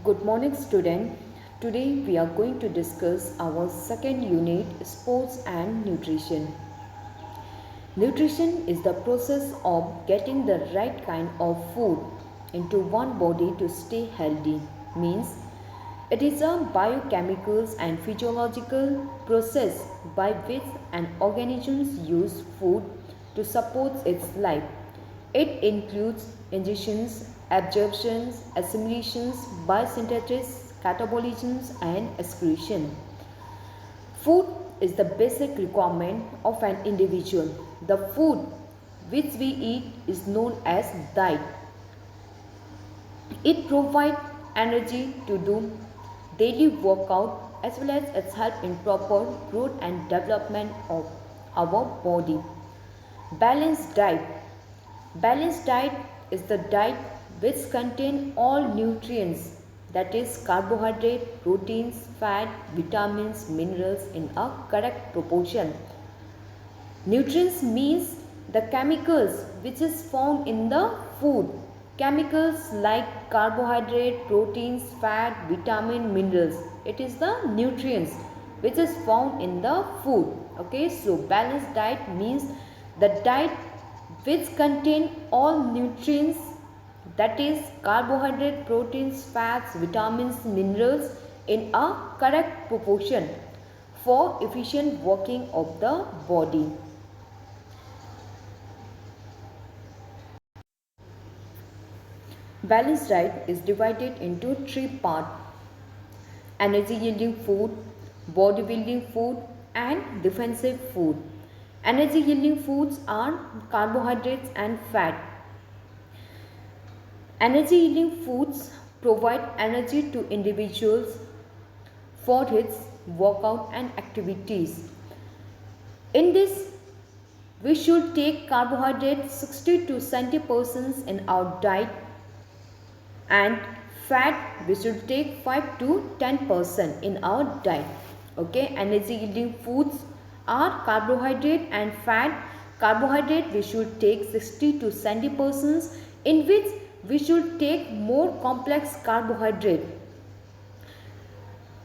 Good morning, student. Today we are going to discuss our second unit, sports and nutrition. Nutrition is the process of getting the right kind of food into one body to stay healthy. Means it is a biochemical and physiological process by which an organism uses food to support its life. It includes ingestions, absorptions, assimilations, biosynthesis, catabolisms, and excretion. Food is the basic requirement of an individual. The food which we eat is known as diet. It provides energy to do daily workout as well as its help in proper growth and development of our body. Balanced diet. Balanced diet is the diet which contains all nutrients, that is carbohydrate, proteins, fat, vitamins, minerals in a correct proportion. Nutrients means the chemicals which is found in the food. Chemicals like carbohydrate, proteins, fat, vitamin, minerals. It is the nutrients which is found in the food. Okay, so balanced diet means the diet which contain all nutrients, that is carbohydrate, proteins, fats, vitamins, minerals in a correct proportion for efficient working of the body. Balanced diet is divided into three parts: energy yielding food, bodybuilding food, and defensive food. Energy yielding foods are carbohydrates and fat. Energy yielding foods provide energy to individuals for his workout and activities. In this, we should take carbohydrates 60 to 70% in our diet, and fat we should take 5 to 10% in our diet. Okay, energy yielding foods are carbohydrate and fat. Carbohydrate we should take 60 to 70%, in which we should take more complex carbohydrate.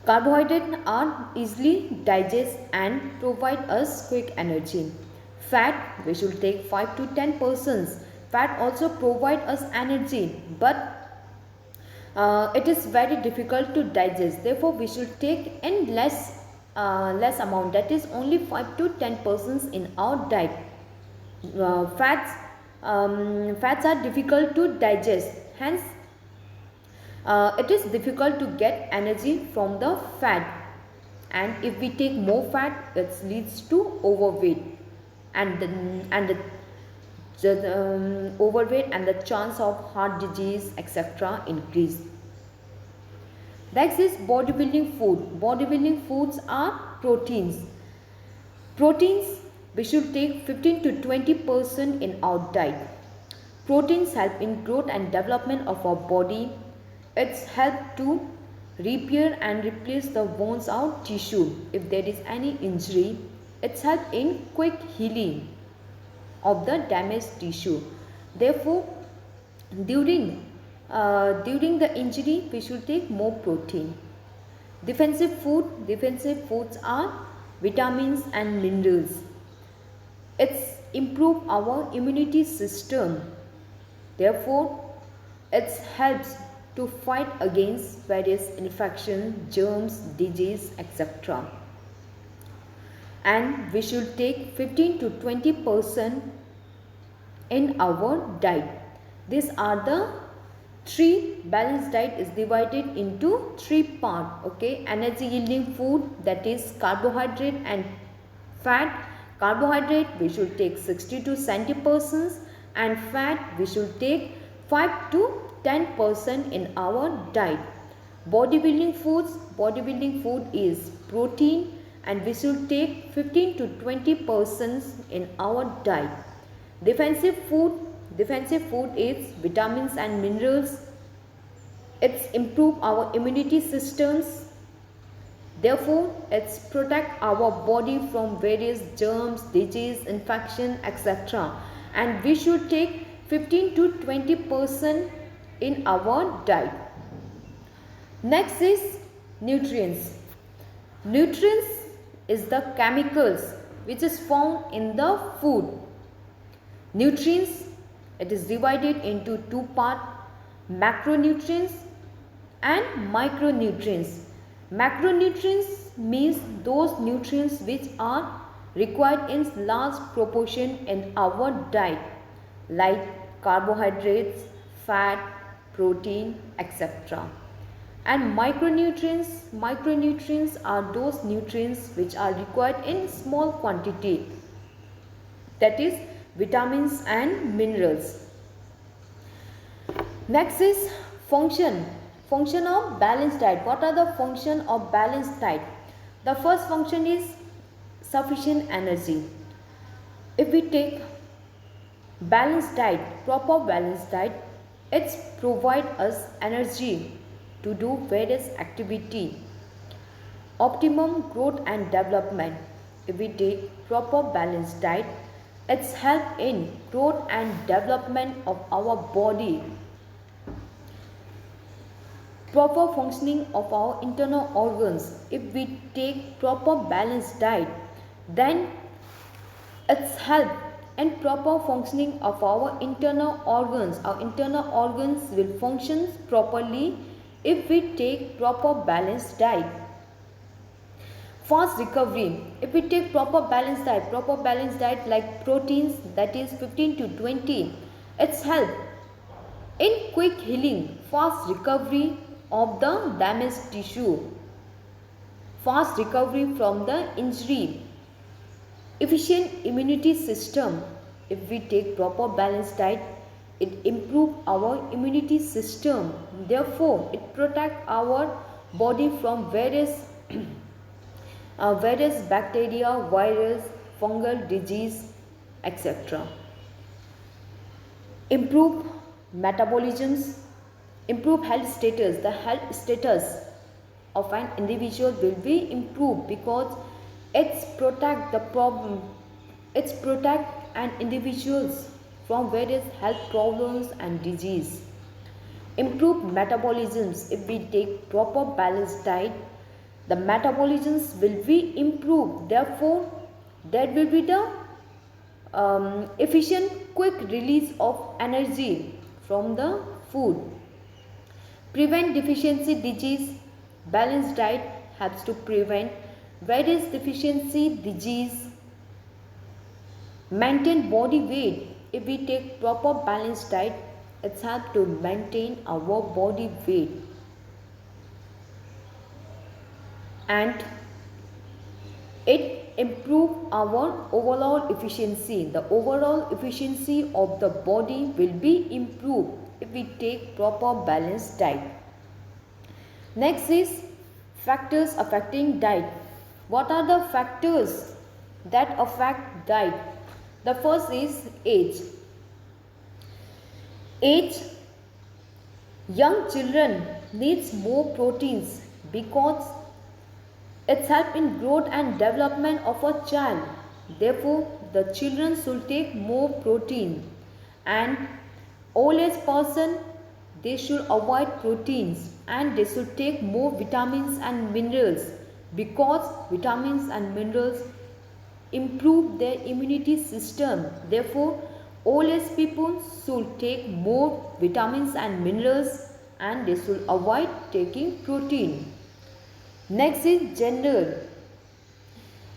Carbohydrates are easily digest and provide us quick energy. Fat we should take 5 to 10%. Fat also provide us energy, but it is very difficult to digest. Therefore, we should take in less amount, that is only 5 to 10% in our diet. Fats are difficult to digest, hence it is difficult to get energy from the fat, and if we take more fat, it leads to overweight, and overweight and the chance of heart disease etc. increase. Next is bodybuilding food. Bodybuilding foods are proteins. Proteins we should take 15 to 20% in our diet. Proteins help in growth and development of our body. It's help to repair and replace the wounds or tissue if there is any injury. It's help in quick healing of the damaged tissue. Therefore, during the injury we should take more protein. Defensive foods are vitamins and minerals. It's improve our immunity system. Therefore, it helps to fight against various infections, germs, disease, etc. And we should take 15 to 20% in our diet. These are the three. Balanced diet is divided into three parts. Okay, energy yielding food, that is carbohydrate and fat. Carbohydrate we should take 60 to 70%, and fat we should take 5 to 10% in our diet. Bodybuilding food is protein, and we should take 15 to 20% in our diet. Defensive food is vitamins and minerals. It's improve our immunity systems. Therefore, it's protect our body from various germs, disease, infection, etc. And we should take 15 to 20% in our diet. Next is nutrients. Nutrients is the chemicals which is found in the food. Nutrients, it is divided into two parts, macronutrients and micronutrients. Macronutrients means those nutrients which are required in large proportion in our diet, like carbohydrates, fat, protein, etc. And micronutrients are those nutrients which are required in small quantity, that is vitamins and minerals. Next is function of balanced diet. What are the function of balanced diet? The first function is sufficient energy. If we take balanced diet, proper balanced diet, it provide us energy to do various activity. Optimum growth and development. If we take proper balanced diet, it's help in growth and development of our body. Proper functioning of our internal organs. If we take proper balanced diet, then it's help in proper functioning of our internal organs. Our internal organs will function properly if we take proper balanced diet. Fast recovery. If we take proper balanced diet like proteins, that is 15 to 20, it's help in quick healing, fast recovery of the damaged tissue, fast recovery from the injury, efficient immunity system. If we take proper balanced diet, it improves our immunity system. Therefore, it protects our body from various bacteria, virus, fungal disease, etc. Improve metabolisms, improve health status. The health status of an individual will be improved because it's protect an individuals from various health problems and disease. Improve metabolisms. If we take proper balanced diet, the metabolisms will be improved. Therefore, there will be the efficient quick release of energy from the food. Prevent deficiency disease. Balanced diet helps to prevent various deficiency disease. Maintain body weight. If we take proper balanced diet, it's help to maintain our body weight. And it improve our overall efficiency. The overall efficiency of the body will be improved if we take proper balanced diet. Next is factors affecting diet. What are the factors that affect diet? The first is age. Age. Young children needs more proteins because it's help in growth and development of a child. Therefore, the children should take more protein. And old age person, they should avoid proteins and they should take more vitamins and minerals because vitamins and minerals improve their immunity system. Therefore, old age people should take more vitamins and minerals and they should avoid taking protein. Next is gender.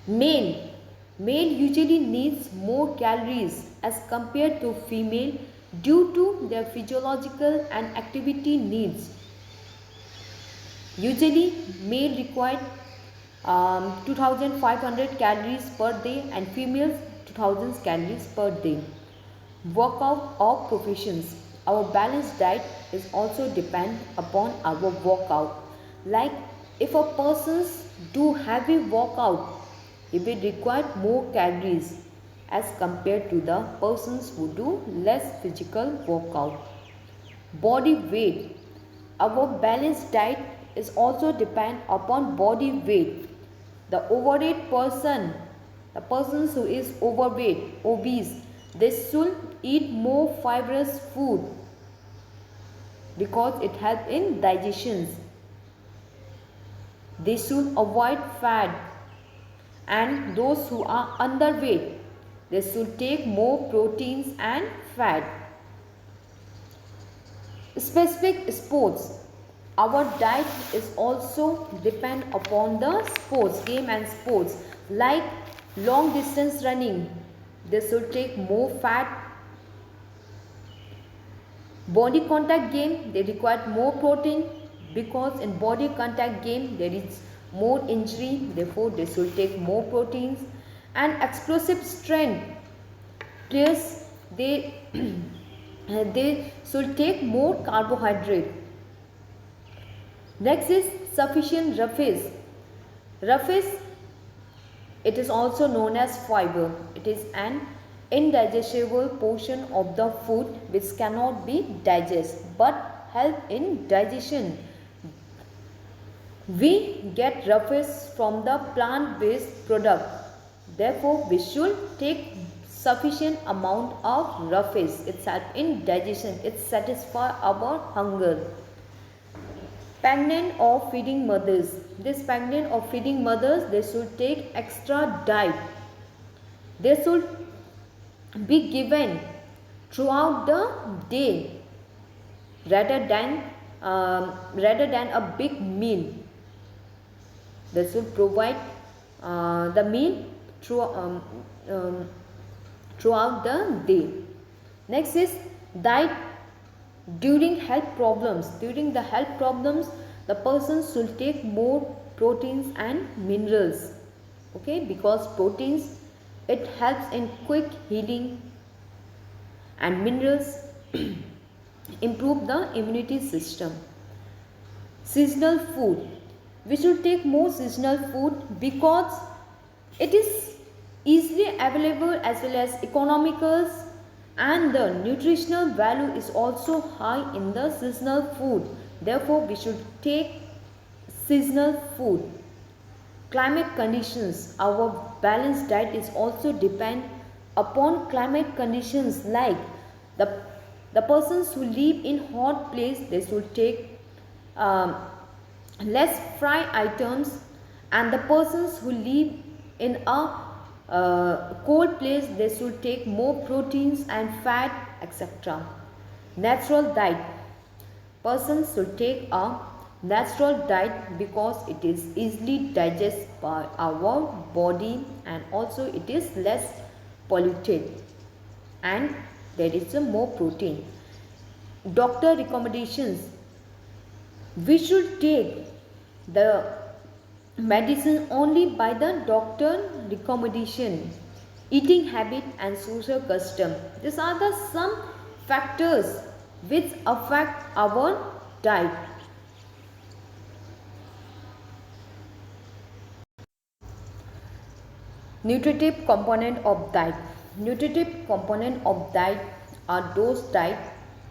Male usually needs more calories as compared to female due to their physiological and activity needs. Usually male require 2500 calories per day and females 2000 calories per day. Workout or professions. Our balanced diet is also depend upon our workout. Like if a person do heavy workout, he will require more calories as compared to the persons who do less physical workout. Body weight. Our balanced diet is also depend upon body weight. The overweight person, the persons who is overweight, obese, they should eat more fibrous food because it helps in digestion. they should avoid fat, and those who are underweight, they should take more proteins and fat. Specific sports, our diet is also depend upon the sports, game and sports, like long distance running, they should take more fat. Body contact game, they require more protein, because in body contact game there is more injury, therefore they should take more proteins. And explosive strength players, they they should take more carbohydrate. Next is sufficient roughage. Roughage, it is also known as fiber. It is an indigestible portion of the food which cannot be digested but help in digestion. We get roughage from the plant-based product. Therefore, we should take sufficient amount of roughage. It helps in digestion. It satisfies our hunger. Pregnant or feeding mothers. This pregnant or feeding mothers, they should take extra diet. They should be given throughout the day rather than a big meal. They should provide the meal throughout the day. Next is diet during health problems. During the health problems, the person should take more proteins and minerals. Okay, because proteins, it helps in quick healing, and minerals improve the immunity system. Seasonal food, we should take more seasonal food because it is easily available as well as economical, and the nutritional value is also high in the seasonal food. Therefore, we should take seasonal food. Climate conditions, our balanced diet is also depend upon climate conditions, like the persons who live in hot place, they should take less fried items, and the persons who live in a cold place, they should take more proteins and fat, etc. Natural diet, persons should take a natural diet because it is easily digested by our body, and also it is less polluted, and there is a more protein. Doctor recommendations, we should take the medicine only by the doctor recommendation. Eating habit and social custom, these are the some factors which affect our diet. Nutritive component of diet. Nutritive component of diet are those diet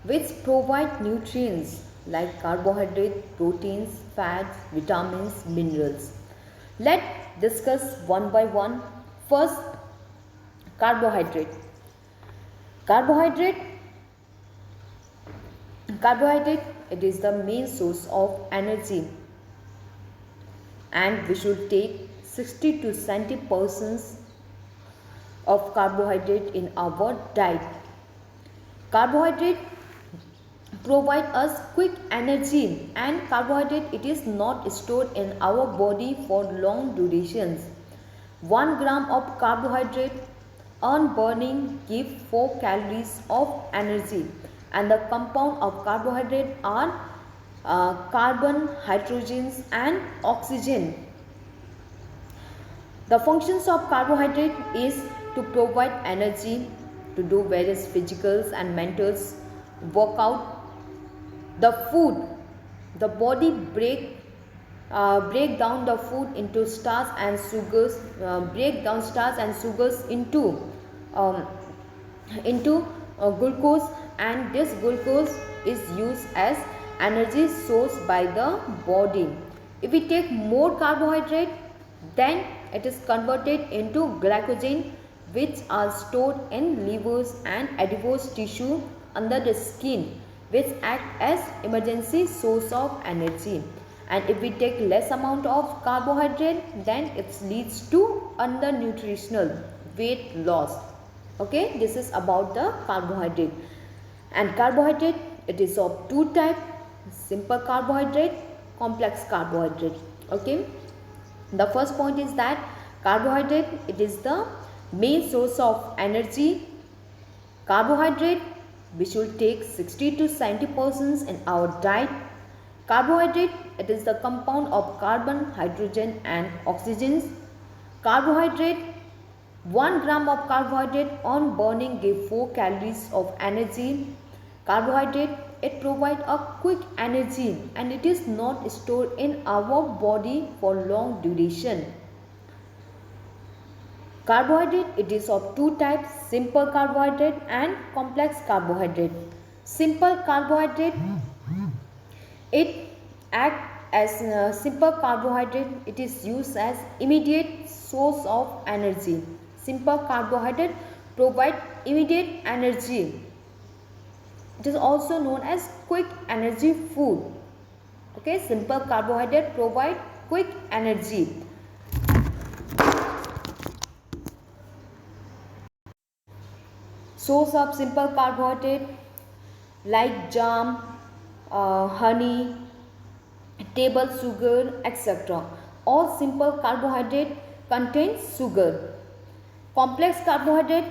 which provide nutrients like carbohydrate, proteins, fats, vitamins, minerals. Let's discuss one by one. First, carbohydrate. Carbohydrate, it is the main source of energy, and we should take 60 to 70% of carbohydrate in our diet. Carbohydrate provide us quick energy, and carbohydrate, it is not stored in our body for long durations. 1 gram of carbohydrate on burning give 4 calories of energy, and the compound of carbohydrate are carbon, hydrogens and oxygen. The functions of carbohydrate is to provide energy, to do various physical and mental workout. The food, the body break down the food into starch and sugars, break down starch and sugars into glucose, and this glucose is used as energy source by the body. If we take more carbohydrate, then it is converted into glycogen, which are stored in livers and adipose tissue under the skin, which act as emergency source of energy. and if we take less amount of carbohydrate, then it leads to undernutritional weight loss. Okay, this is about the carbohydrate. And carbohydrate, it is of two types: simple carbohydrate, complex carbohydrate. Okay, the first point is that carbohydrate, it is the main source of energy. Carbohydrate, we should take 60 to 70% in our diet. Carbohydrate, it is the compound of carbon, hydrogen and oxygen. Carbohydrate, 1 gram of carbohydrate on burning give 4 calories of energy. Carbohydrate, it provides a quick energy and it is not stored in our body for long duration. Carbohydrate, it is of two types: simple carbohydrate and complex carbohydrate. Simple carbohydrate, it acts as simple carbohydrate, it is used as immediate source of energy. Simple carbohydrate provide immediate energy. It is also known as quick energy food. Okay, simple carbohydrate provide quick energy. Source of simple carbohydrate like jam, honey, table sugar, etc. All simple carbohydrate contain sugar. Complex carbohydrate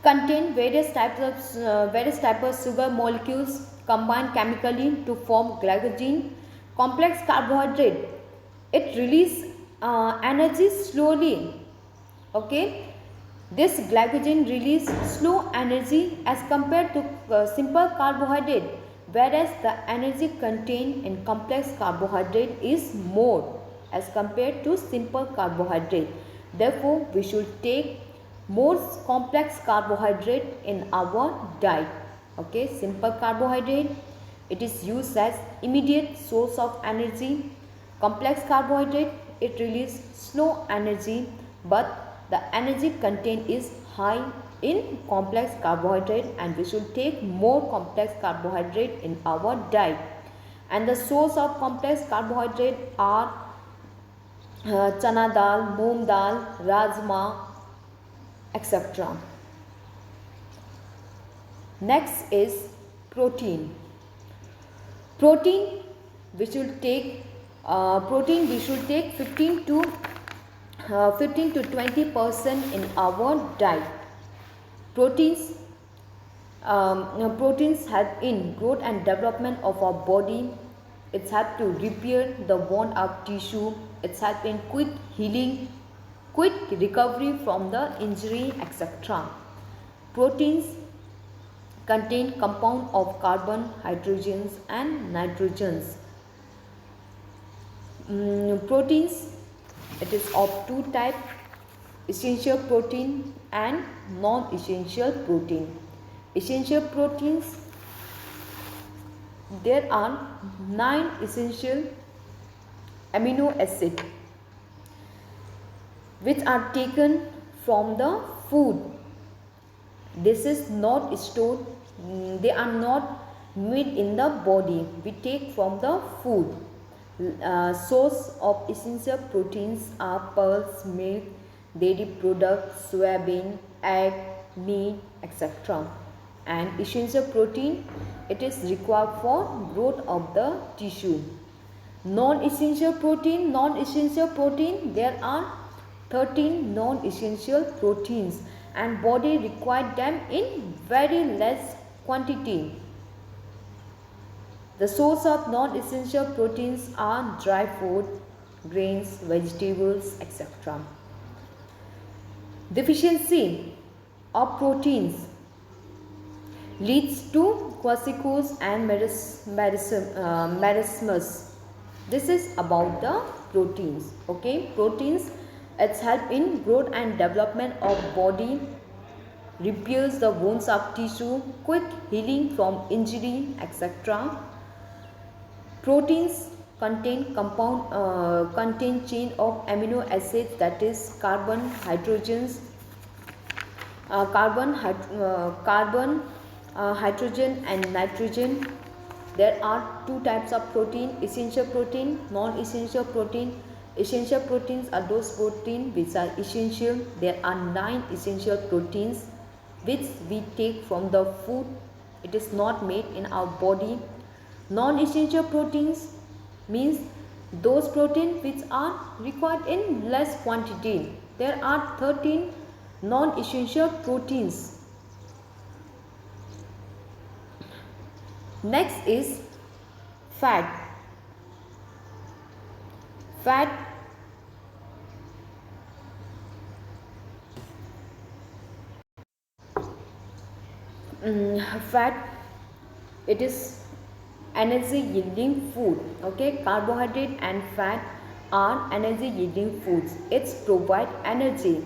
contain various types of sugar molecules combined chemically to form glycogen. Complex carbohydrate, it release energy slowly. Okay, this glycogen release slow energy as compared to simple carbohydrate, whereas the energy contained in complex carbohydrate is more as compared to simple carbohydrate. Therefore, we should take more complex carbohydrate in our diet. Okay, simple carbohydrate, it is used as immediate source of energy. Complex carbohydrate, it release slow energy, but the energy content is high in complex carbohydrate and we should take more complex carbohydrate in our diet. And the source of complex carbohydrate are chana dal, moong dal, rajma, etc. Next is protein. Protein, we should take 15 to 20% in our diet. Proteins help in growth and development of our body. It's help to repair the worn out tissue. It's help in quick healing, quick recovery from the injury, etc. Proteins contain compound of carbon, hydrogens and nitrogens. Proteins, it is of two types: essential protein and non-essential protein. Essential proteins, there are 9 essential amino acids which are taken from the food. This is not stored, they are not made in the body, we take from the food. Source of essential proteins are pearls, milk, dairy products, soybean, egg, meat, etc. And essential protein, it is required for growth of the tissue. Non-essential protein, there are 13 non-essential proteins and body require them in very less quantity. The source of non-essential proteins are dry food, grains, vegetables, etc. Deficiency of proteins leads to quasicose and marasmus. This is about the proteins. Okay, proteins, it's help in growth and development of body, repairs the wounds of tissue, quick healing from injury, etc. Proteins contain chain of amino acids, that is carbon, hydrogens, hydrogen and nitrogen. There are two types of protein: essential protein, non-essential protein. Essential proteins are those proteins which are essential. There are 9 essential proteins which we take from the food. It is not made in our body. Non-essential proteins means those proteins which are required in less quantity. There are 13 non-essential proteins. Next is fat. Fat it is energy yielding food. Okay, carbohydrate and fat are energy yielding foods. It provide energy.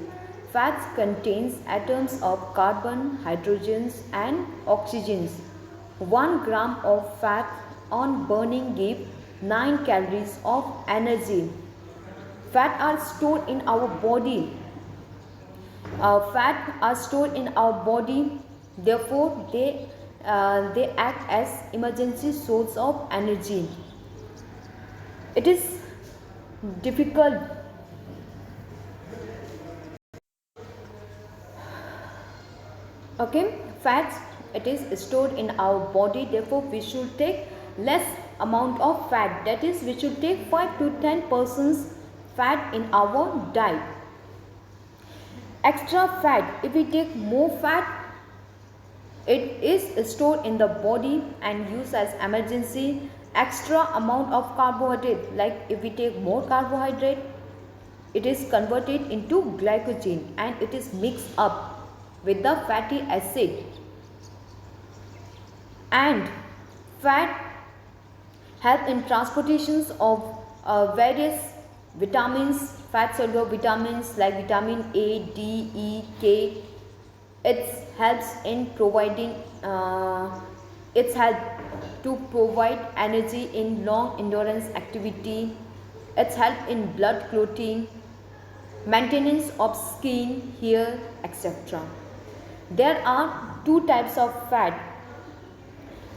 Fats contains atoms of carbon, hydrogens and oxygens. 1 gram of fat on burning give 9 calories of energy. Fat are stored in our body. Fat are stored in our body. Therefore, they act as emergency source of energy. It is difficult. Okay, fats, it is stored in our body. Therefore, we should take less amount of fat. That is, we should take 5 to 10% fat in our diet. Extra fat, if we take more fat, it is stored in the body and used as emergency. Extra amount of carbohydrate, like if we take more carbohydrate, it is converted into glycogen and it is mixed up with the fatty acid. And fat help in transportations of various vitamins, fat soluble vitamins like vitamin A, D, E, K. It helps in providing its help to provide energy in long endurance activity. Its help in blood clotting, maintenance of skin, hair, etc. There are 2 types of fat: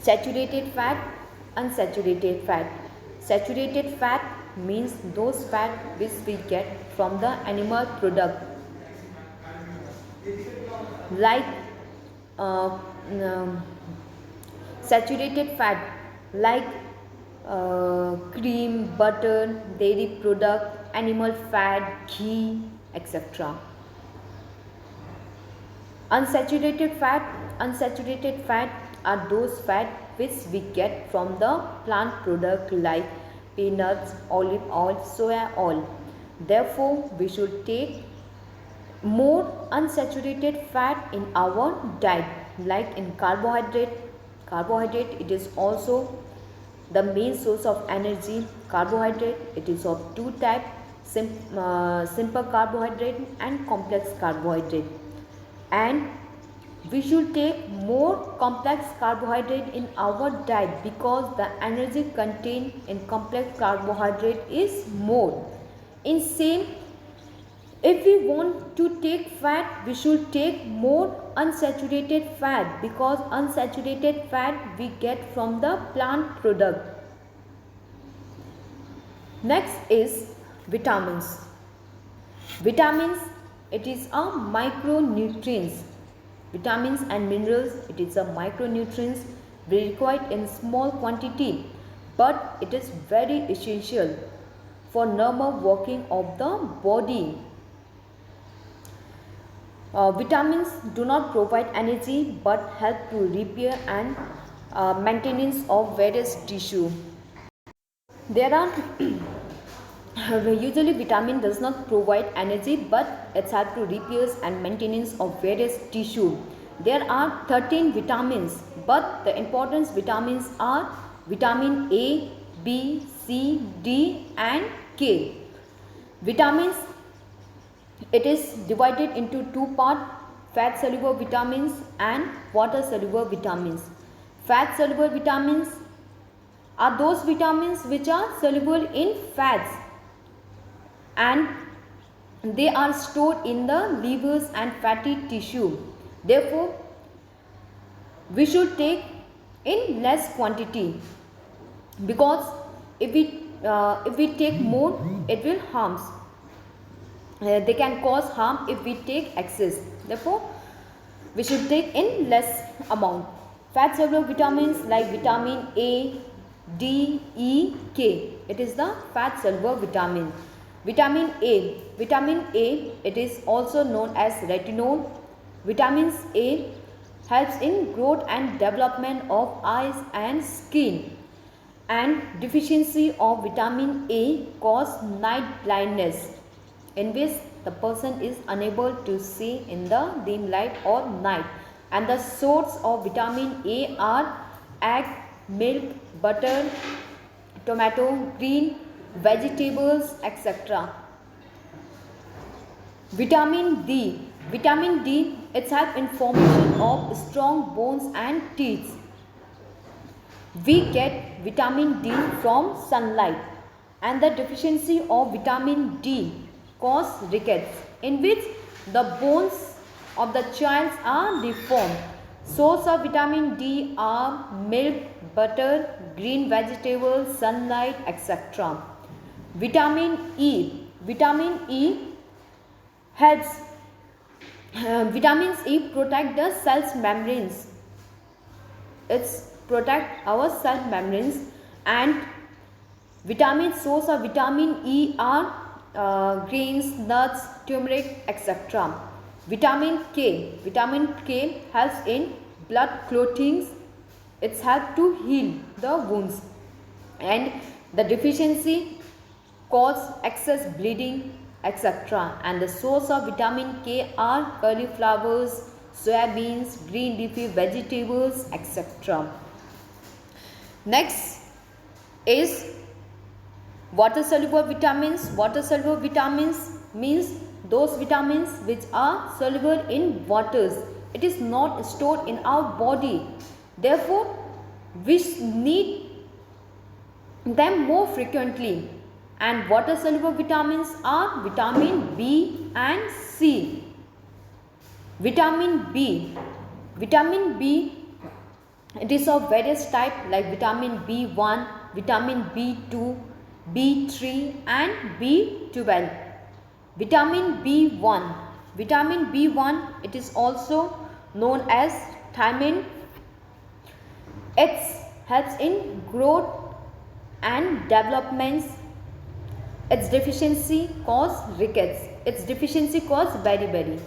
saturated fat, unsaturated fat. Saturated fat means those fat which we get from the animal product, like saturated fat like cream, butter, dairy product, animal fat, ghee, etc. Unsaturated fat are those fat which we get from the plant product like peanuts, olive oil, soya oil. Therefore, we should take more unsaturated fat in our diet, like in carbohydrate. Carbohydrate, it is also the main source of energy. Carbohydrate, it is of 2 types: simple carbohydrate and complex carbohydrate. And we should take more complex carbohydrate in our diet because the energy contained in complex carbohydrate is more. In same, if we want to take fat, we should take more unsaturated fat because unsaturated fat we get from the plant product. Next is vitamins. Vitamins, it is a micronutrients. Vitamins and minerals, it is a micronutrients we require in small quantity, but it is very essential for normal working of the body. Vitamins do not provide energy but help to repair and maintenance of various tissue. There are usually vitamin does not provide energy but it helps to repair and maintenance of various tissue. There are 13 vitamins, but the important vitamins are vitamin A, B, C, D and K. Vitamins, it is divided into 2 parts: fat soluble vitamins and water soluble vitamins. Fat soluble vitamins are those vitamins which are soluble in fats and they are stored in the livers and fatty tissue. Therefore, we should take in less quantity. because if we take more, it will harms. They can cause harm if we take excess. Therefore, we should take in less amount. Fat soluble vitamins like vitamin A, D, E, K. It is the fat soluble vitamin. Vitamin A. Vitamin A, it is also known as retinol. Vitamins A helps in growth and development of eyes and skin. And deficiency of vitamin A cause night blindness, in which the person is unable to see in the dim light or night. And the source of vitamin A are egg, milk, butter, tomato, green vegetables, etc. Vitamin D. Vitamin D, it helps in formation of strong bones and teeth. We get vitamin D from sunlight, and the deficiency of vitamin D cause rickets, in which the bones of the child are deformed. Source of vitamin D are milk, butter, green vegetables, sunlight, etc. Vitamin E. Vitamin E helps. Vitamins E protect the cell's membranes. It's protect our cell membranes. And vitamin source of vitamin E are grains, nuts, turmeric, etc. Vitamin K. Vitamin K helps in blood clotting. It's help to heal the wounds. And the deficiency cause excess bleeding, etc. And the source of vitamin K are cauliflowers, soybeans, green leafy vegetables, etc. Next is water soluble vitamins. Water soluble vitamins means those vitamins which are soluble in waters. It is not stored in our body. Therefore, we need them more frequently. And water soluble vitamins are vitamin B and C. Vitamin B. Vitamin B, it is of various type like vitamin B1, vitamin B2, B3 and B12. Vitamin B1. Vitamin B1, it is also known as thiamine. It helps in growth and developments. Its deficiency cause rickets. Its deficiency cause beriberi.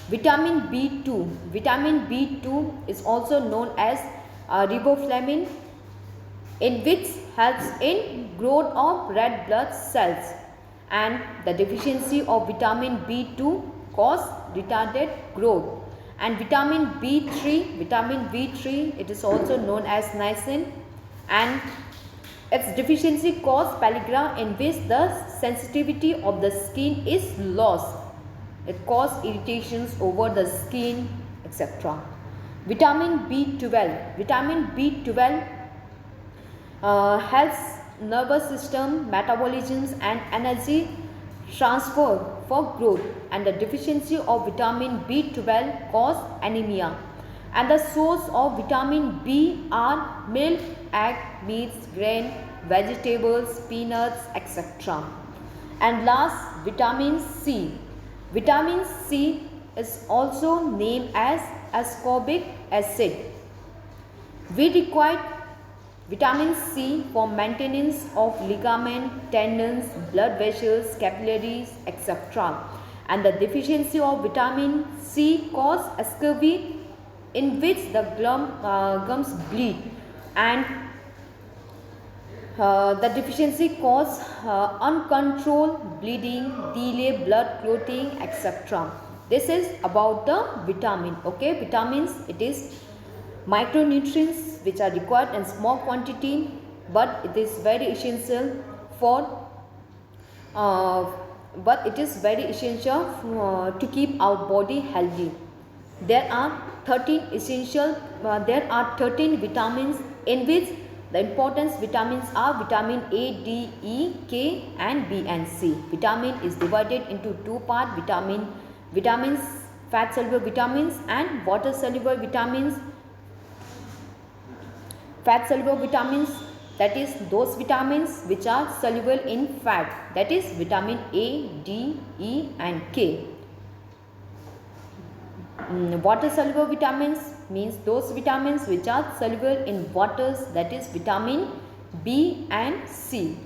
Vitamin B2. Vitamin B2 is also known as riboflavin, in which helps in growth of red blood cells. And the deficiency of vitamin B2 cause retarded growth. And vitamin B3, it is also known as niacin, and its deficiency cause pellagra, in which the sensitivity of the skin is lost. It causes irritations over the skin, etc. Vitamin B12. Vitamin B12 helps nervous system, metabolisms and energy transfer for growth. And the deficiency of vitamin B12 cause anemia. And the source of vitamin B are milk, egg, meats, grain, vegetables, peanuts, etc. And last, vitamin C. Vitamin C is also named as ascorbic acid. We require vitamin C for maintenance of ligament, tendons, blood vessels, capillaries, etc. And the deficiency of vitamin C cause scurvy, in which the gums bleed. And the deficiency cause uncontrolled bleeding, delay blood clotting, etc. This is about the vitamin. Okay, vitamins, it is micronutrients which are required in small quantity, but it is very essential for to keep our body healthy. There are 13 vitamins, in which the important vitamins are vitamin A, D, E, K and B and C. Vitamin is divided into two parts: vitamins, fat soluble vitamins and water soluble vitamins. Fat soluble vitamins that is those vitamins which are soluble in fat, that is vitamin A, D, E and K. Water soluble vitamins means those vitamins which are soluble in waters, that is vitamin B and C.